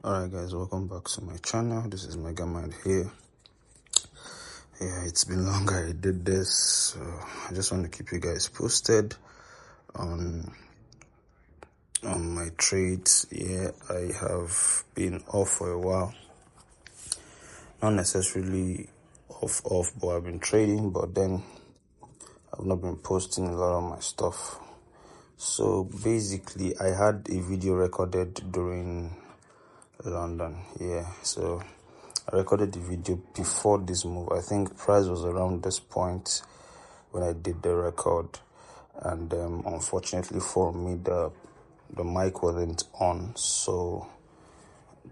Alright guys, welcome back to my channel. This is Mega Mind here. Yeah, it's been long I did this, so I just want to keep you guys posted on my trades. Yeah, I have been off for a while. Not necessarily off, but I've been trading, but then I've not been posting a lot of my stuff. So basically I had a video recorded during London. Yeah, so I recorded the video before this move. I think price was around this point when I did the record, and unfortunately for me the mic wasn't on, so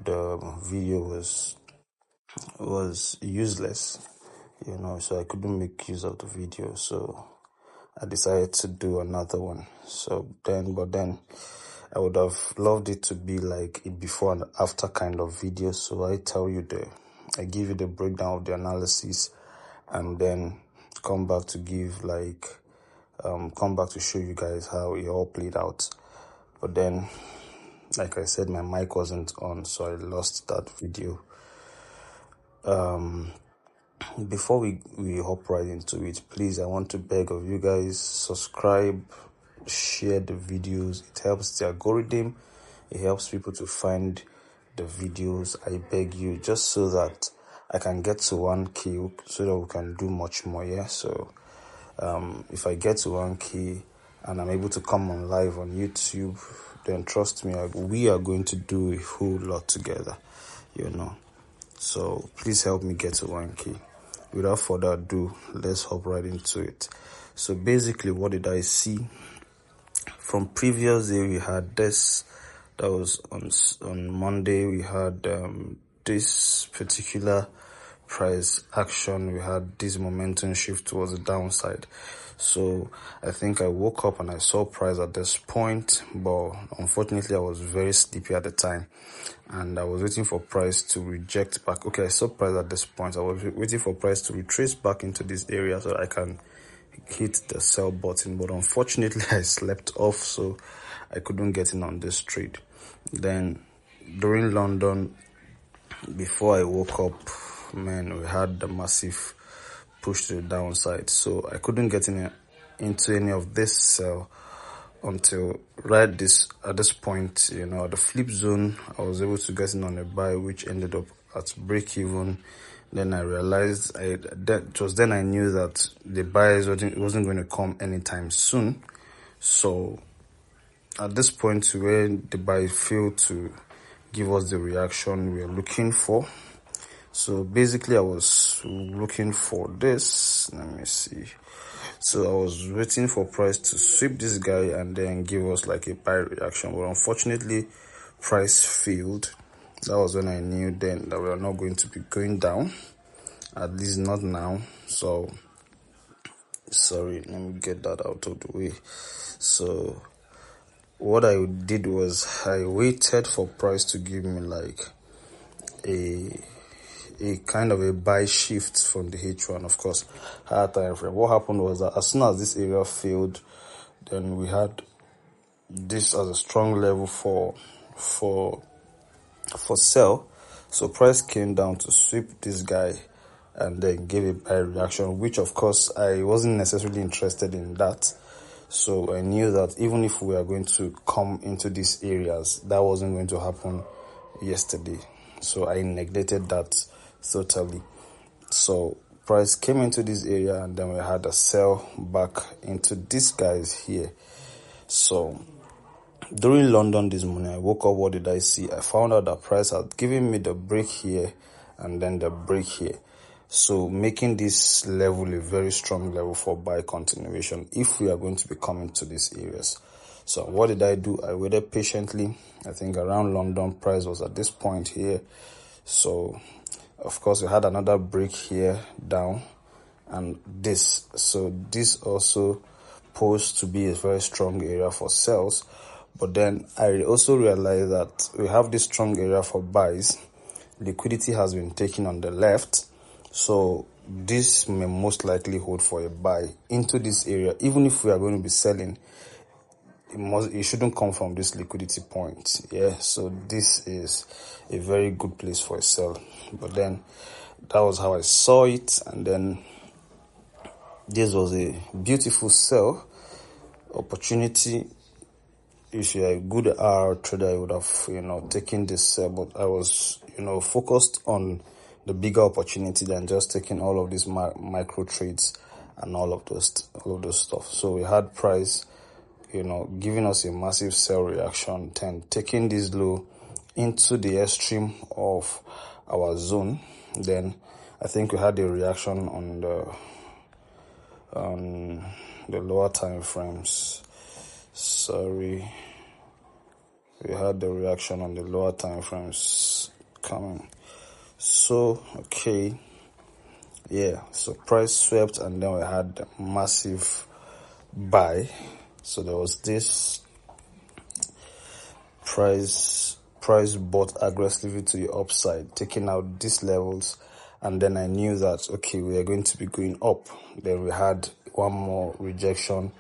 the video was useless, so I couldn't make use of the video. So I decided to do another one. But then I would have loved it to be like a before and after kind of video. So I give you the breakdown of the analysis, and then come back to show you guys how it all played out. But then, like I said, my mic wasn't on, so I lost that video. Before we hop right into it, please, I want to beg of you guys, subscribe, share the videos. It helps the algorithm, it helps people to find the videos. I beg you, just so that I can get to 1K, so that we can do much more. Yeah, so if I get to 1K and I'm able to come on live on YouTube, then trust me, we are going to do a whole lot together, so please help me get to 1K. Without further ado, let's hop right into it. So basically, what did I see? From previous day, we had this. That was on Monday. We had this particular price action. We had this momentum shift towards the downside. So I think I woke up and I saw price at this point, but unfortunately I was very sleepy at the time, and I was waiting for price to reject back. Okay, I saw price at this point. I was waiting for price to retrace back into this area so I can hit the sell button, but unfortunately I slept off, so I couldn't get in on this trade. Then during London, before I woke up, man, we had the massive push to the downside, so I couldn't get into any of this sell until at this point, at the flip zone, I was able to get in on a buy, which ended up at break even. Then I realized it was then I knew that the buy wasn't going to come anytime soon. So at this point, where the buy failed to give us the reaction we were looking for. So basically I was looking for this. Let me see. So I was waiting for price to sweep this guy and then give us like a buy reaction, but unfortunately price failed. That was when I knew then that we are not going to be going down, at least not now. So sorry, let me get that out of the way. So what I did was I waited for price to give me like a kind of a buy shift from the H1, of course, higher time frame. What happened was that as soon as this area failed, then we had this as a strong level for sell. So price came down to sweep this guy and then gave a buy reaction, which of course I wasn't necessarily interested in that. So I knew that even if we are going to come into these areas, that wasn't going to happen yesterday. So I neglected that totally. So price came into this area and then we had a sell back into these guys here. So during London this morning, I woke up, what did I see? I found out that price had given me the break here and then the break here. So making this level a very strong level for buy continuation if we are going to be coming to these areas. So what did I do? I waited patiently. I think around London price was at this point here. So of course we had another break here down and this. So this also posed to be a very strong area for sells. But then I also realized that we have this strong area for buys. Liquidity has been taken on the left. So this may most likely hold for a buy into this area. Even if we are going to be selling, it shouldn't come from this liquidity point. Yeah, so this is a very good place for a sell. But then that was how I saw it, and then this was a beautiful sell opportunity. If you're a good R trader, you would have taken this sell, but I was focused on the bigger opportunity than just taking all of these micro trades and all of those stuff. So we had price giving us a massive sell reaction, then taking this low into the extreme of our zone. Then I think we had a reaction on the lower time frames. Sorry, we had the reaction on the lower time frames coming. So okay, yeah, so price swept, and then we had the massive buy. So there was this price bought aggressively to the upside, taking out these levels, and then I knew that okay, we are going to be going up. Then we had one more rejection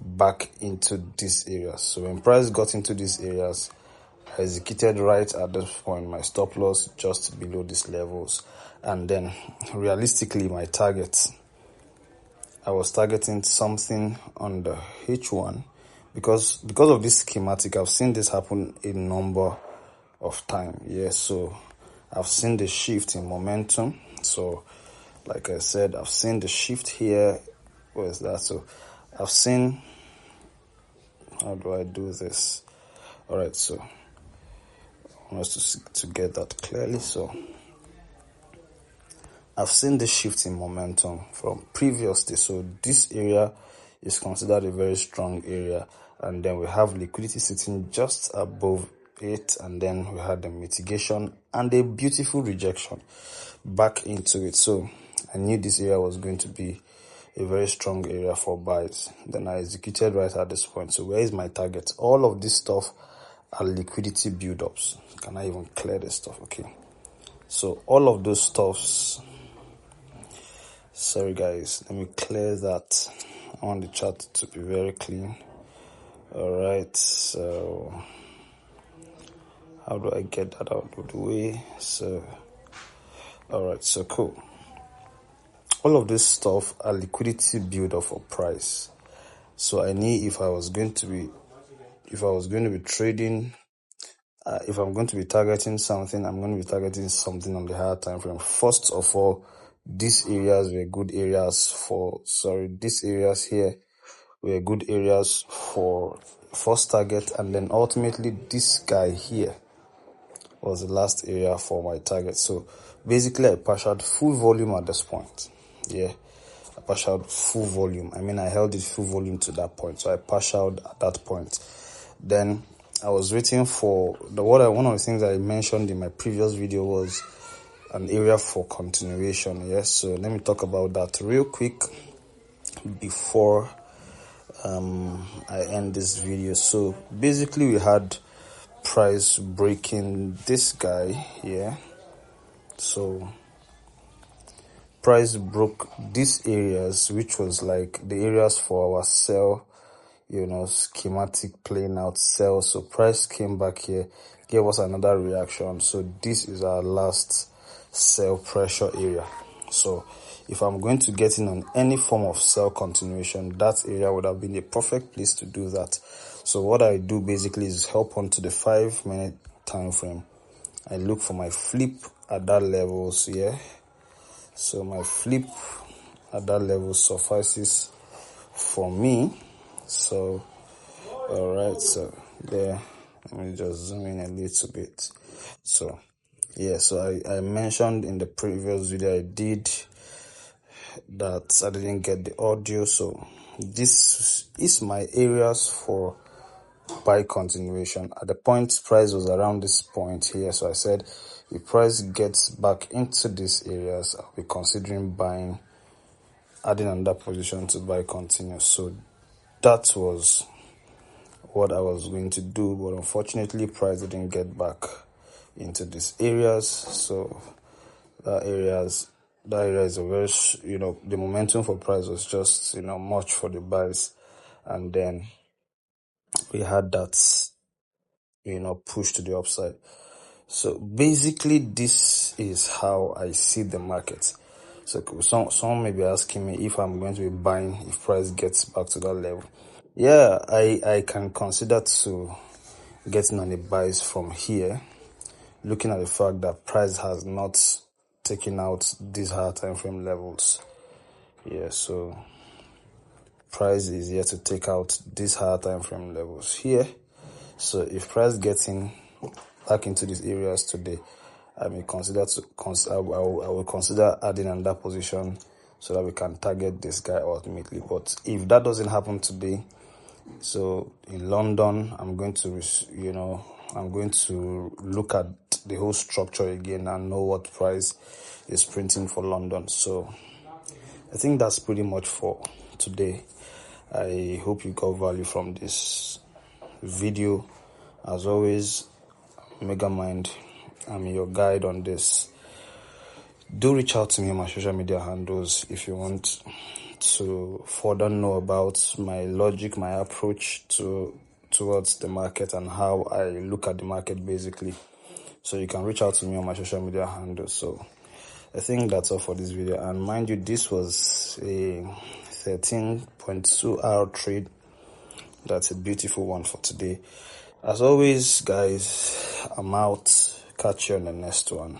back into these areas. So when price got into these areas, I executed right at this point, my stop loss just below these levels, and then realistically my target, I was targeting something on the H1 because of this schematic. I've seen this happen a number of times. Yeah, so I've seen the shift in momentum. So like I said, I've seen the shift here. Where is that? So I've seen, how do I do this? All right, so I want us to get that clearly. So I've seen the shift in momentum from previously. So this area is considered a very strong area, and then we have liquidity sitting just above it, and then we had the mitigation and a beautiful rejection back into it. So I knew this area was going to be a very strong area for buys. Then I executed right at this point. So where is my target? All of this stuff are liquidity build-ups. Can I even clear this stuff? Okay, so all of those stuffs, sorry guys, let me clear that. I want the chart to be very clean. All right, so how do I get that out of the way? So all right, so cool. All of this stuff are liquidity build up for price. So I knew if I was going to be trading, if I'm going to be targeting something, I'm going to be targeting something on the higher time frame. First of all, these areas were good areas these areas here were good areas for first target, and then ultimately this guy here was the last area for my target. So basically I partialed full volume at this point. Yeah, I partialed full volume. I mean, I held it full volume to that point, so I partialed at that point. Then I was waiting for one of the things I mentioned in my previous video was an area for continuation. Yes, so let me talk about that real quick before I end this video. So basically we had price breaking this guy here. So price broke these areas, which was like the areas for our sell, schematic playing out sell. So price came back here, gave us another reaction. So this is our last sell pressure area. So if I'm going to get in on any form of sell continuation, that area would have been a perfect place to do that. So what I do basically is hop onto the 5-minute time frame. I look for my flip at that level. So yeah, so my flip at that level suffices for me. So all right, so there, let me just zoom in a little bit. So yeah, so I mentioned in the previous video I did that I didn't get the audio. So this is my areas for buy continuation. At the point price was around this point here, so I said if price gets back into these areas, I'll be considering buying, adding another position to buy continue. So that was what I was going to do, but unfortunately price didn't get back into these areas. So that area is a very, the momentum for price was just, much for the buys, and then we had that, push to the upside. So basically, this is how I see the market. So some may be asking me if I'm going to be buying if price gets back to that level. Yeah, I can consider to getting on the buys from here, looking at the fact that price has not taken out these higher time frame levels. Yeah, so price is here to take out these higher time frame levels here. So if price getting back into these areas today, I may consider I will consider adding another position so that we can target this guy ultimately. But if that doesn't happen today, so in London, I'm going to look at the whole structure again and know what price is printing for London. So I think that's pretty much for today. I hope you got value from this video. As always, Megamind, I'm your guide on this. Do reach out to me on my social media handles if you want to further know about my logic, my approach towards the market and how I look at the market basically. So you can reach out to me on my social media handles. So I think that's all for this video. And mind you, this was a 13.2 hour trade. That's a beautiful one for today. As always, guys, I'm out. Catch you on the next one.